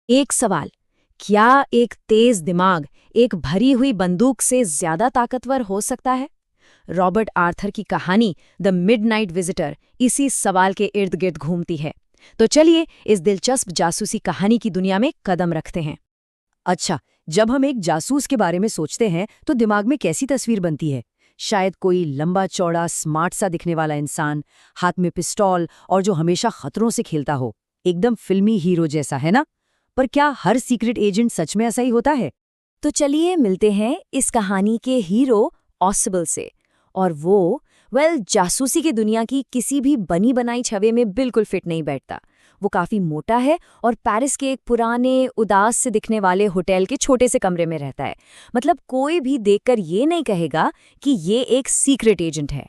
एक सवाल, क्या एक तेज दिमाग एक भरी हुई बंदूक से ज्यादा ताकतवर हो सकता है? रॉबर्ट आर्थर की कहानी द मिडनाइट विजिटर इसी सवाल के इर्द गिर्द घूमती है। तो चलिए इस दिलचस्प जासूसी कहानी की दुनिया में कदम रखते हैं। अच्छा, जब हम एक जासूस के बारे में सोचते हैं तो दिमाग में कैसी तस्वीर बनती है? शायद कोई लंबा चौड़ा स्मार्ट सा दिखने वाला इंसान, हाथ में पिस्तौल और जो हमेशा खतरों से खेलता हो। एकदम फिल्मी हीरो जैसा, है ना? पर क्या हर सीक्रेट एजेंट सच में ऐसा ही होता है? तो चलिए मिलते हैं इस कहानी के हीरो ऑसिबल से। और वो जासूसी की दुनिया की किसी भी बनी बनाई छवि में बिल्कुल फिट नहीं बैठता। वो काफी मोटा है और पेरिस के एक पुराने उदास से दिखने वाले होटल के छोटे से कमरे में रहता है। मतलब कोई भी देखकर ये नहीं कहेगा कि ये एक सीक्रेट एजेंट है।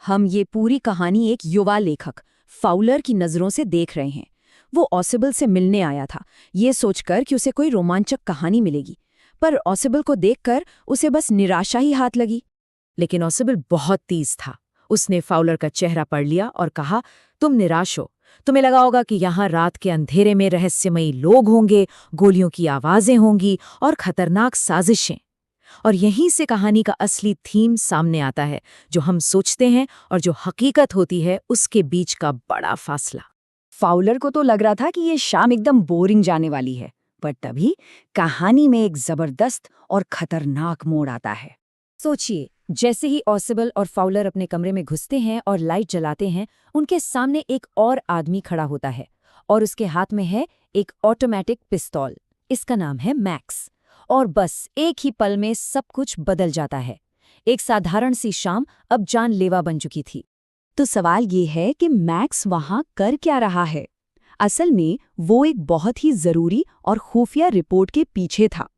हम ये पूरी कहानी एक युवा लेखक फाउलर की नज़रों से देख रहे हैं। वो ऑसिबल से मिलने आया था, ये सोचकर कि उसे कोई रोमांचक कहानी मिलेगी। पर ऑसिबल को देखकर उसे बस निराशा ही हाथ लगी। लेकिन ऑसिबल बहुत तेज था। उसने फाउलर का चेहरा पढ़ लिया और कहा, तुम निराश हो। तुम्हें लगा होगा कि यहाँ रात के अंधेरे में रहस्यमयी लोग होंगे, गोलियों की आवाजें होंगी और खतरनाक साजिशें। और यहीं से कहानी का असली थीम सामने आता है, जो हम सोचते हैं और जो हकीकत होती है उसके बीच का बड़ा फासला। फाउलर को तो लग रहा था कि ये शाम एकदम बोरिंग जाने वाली है, पर तभी कहानी में एक जबरदस्त और खतरनाक मोड़ आता है। सोचिए, जैसे ही ऑसिबल और फाउलर अपने कमरे में घुसते हैं और लाइट जलाते हैं, उनके सामने एक और आदमी खड़ा होता है और उसके हाथ में है एक ऑटोमेटिक पिस्तौल। इसका नाम है मैक्स। और बस एक ही पल में सब कुछ बदल जाता है। एक साधारण सी शाम अब जानलेवा बन चुकी थी। तो सवाल ये है कि मैक्स वहां कर क्या रहा है? असल में वो एक बहुत ही जरूरी और खुफिया रिपोर्ट के पीछे था।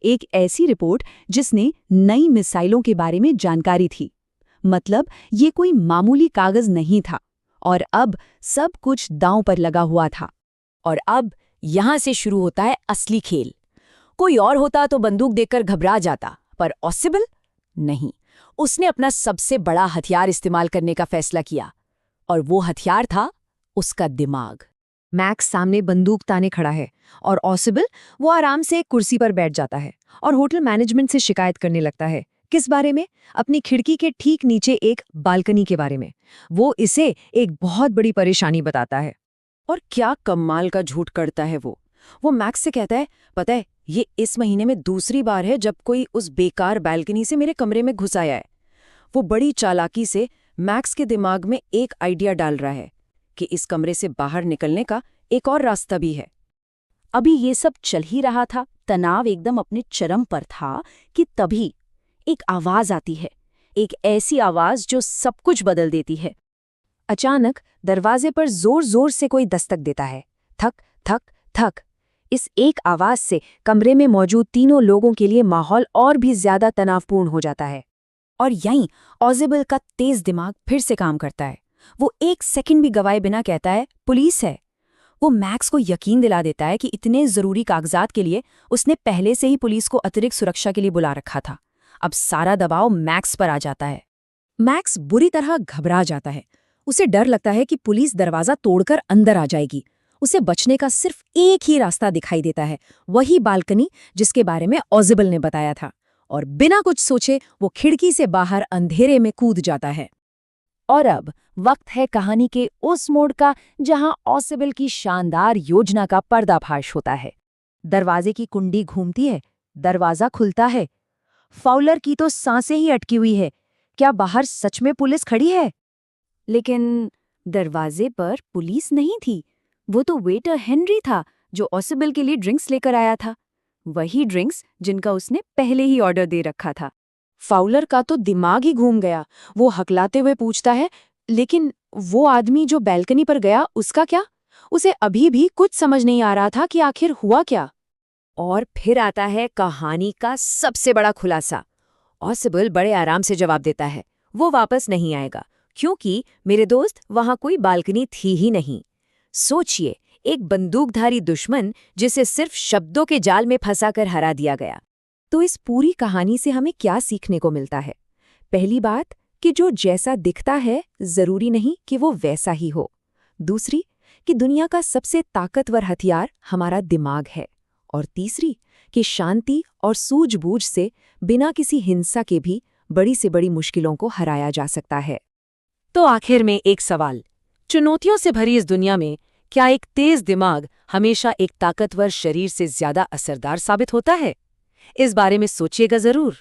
एक ऐसी रिपोर्ट जिसने नई मिसाइलों के बारे में जानकारी थी। मतलब ये कोई मामूली कागज नहीं था। और अब सब कुछ दांव पर लगा हुआ था। और अब यहां से शुरू होता है असली खेल। कोई और होता तो बंदूक देखकर घबरा जाता, पर ऑसिबल नहीं। उसने अपना सबसे बड़ा हथियार इस्तेमाल करने का फैसला किया, और वो हथियार था उसका दिमाग। मैक्स सामने बंदूक ताने खड़ा है और ऑसिबल वो आराम से एक कुर्सी पर बैठ जाता है और होटल मैनेजमेंट से शिकायत करने लगता है। किस बारे में? अपनी खिड़की के ठीक नीचे एक बालकनी के बारे में। वो इसे एक बहुत बड़ी परेशानी बताता है। और क्या कमाल का झूठ करता है वो मैक्स से कहता है, पता है ये इस महीने में दूसरी बार है जब कोई उस बेकार बालकनी से मेरे कमरे में घुस आया है। वो बड़ी चालाकी से मैक्स के दिमाग में एक आइडिया डाल रहा है कि इस कमरे से बाहर निकलने का एक और रास्ता भी है। अभी ये सब चल ही रहा था, तनाव एकदम अपने चरम पर था, कि तभी एक आवाज आती है। एक ऐसी आवाज जो सब कुछ बदल देती है। अचानक दरवाजे पर जोर जोर से कोई दस्तक देता है। थक थक थक। इस एक आवाज से कमरे में मौजूद तीनों लोगों के लिए माहौल और भी ज्यादा तनावपूर्ण हो जाता है। और यहीं ऑसिबल का तेज दिमाग फिर से काम करता है। वो एक सेकंड भी गवाए बिना कहता है, पुलिस है। वो मैक्स को यकीन दिला देता है कि इतने जरूरी कागजात के लिए उसने पहले से ही पुलिस को अतिरिक्त सुरक्षा के लिए बुला रखा था। अब सारा दबाव मैक्स पर आ जाता है। मैक्स बुरी तरह घबरा जाता है। उसे डर लगता है कि पुलिस दरवाजा तोड़कर अंदर आ जाएगी। उसे बचने का सिर्फ एक ही रास्ता दिखाई देता है, वही बालकनी जिसके बारे में ऑसिबल ने बताया था। और बिना कुछ सोचे वो खिड़की से बाहर अंधेरे में कूद जाता है। और अब वक्त है कहानी के उस मोड़ का जहां ऑसिबल की शानदार योजना का पर्दाफाश होता है। दरवाजे की कुंडी घूमती है, दरवाजा खुलता है। फाउलर की तो सांसें ही अटकी हुई है। क्या बाहर सच में पुलिस खड़ी है? लेकिन दरवाजे पर पुलिस नहीं थी। वो तो वेटर हेनरी था, जो ऑसिबल के लिए ड्रिंक्स लेकर आया था। वही ड्रिंक्स जिनका उसने पहले ही ऑर्डर दे रखा था। फाउलर का तो दिमाग ही घूम गया। वो हकलाते हुए पूछता है, लेकिन वो आदमी जो बैल्कनी पर गया उसका क्या? उसे अभी भी कुछ समझ नहीं आ रहा था कि आखिर हुआ क्या। और फिर आता है कहानी का सबसे बड़ा खुलासा। ऑसिबल बड़े आराम से जवाब देता है, वो वापस नहीं आएगा, क्योंकि मेरे दोस्त वहां कोई बालकनी थी ही नहीं। सोचिए, एक बंदूकधारी दुश्मन जिसे सिर्फ शब्दों के जाल में फंसाकर हरा दिया गया। तो इस पूरी कहानी से हमें क्या सीखने को मिलता है? पहली बात कि जो जैसा दिखता है जरूरी नहीं कि वो वैसा ही हो। दूसरी कि दुनिया का सबसे ताकतवर हथियार हमारा दिमाग है, और तीसरी कि शांति और सूझबूझ से बिना किसी हिंसा के भी बड़ी से बड़ी मुश्किलों को हराया जा सकता है। तो आखिर में एक सवाल, चुनौतियों से भरी इस दुनिया में क्या एक तेज दिमाग हमेशा एक ताकतवर शरीर से ज्यादा असरदार साबित होता है? इस बारे में सोचिएगा जरूर।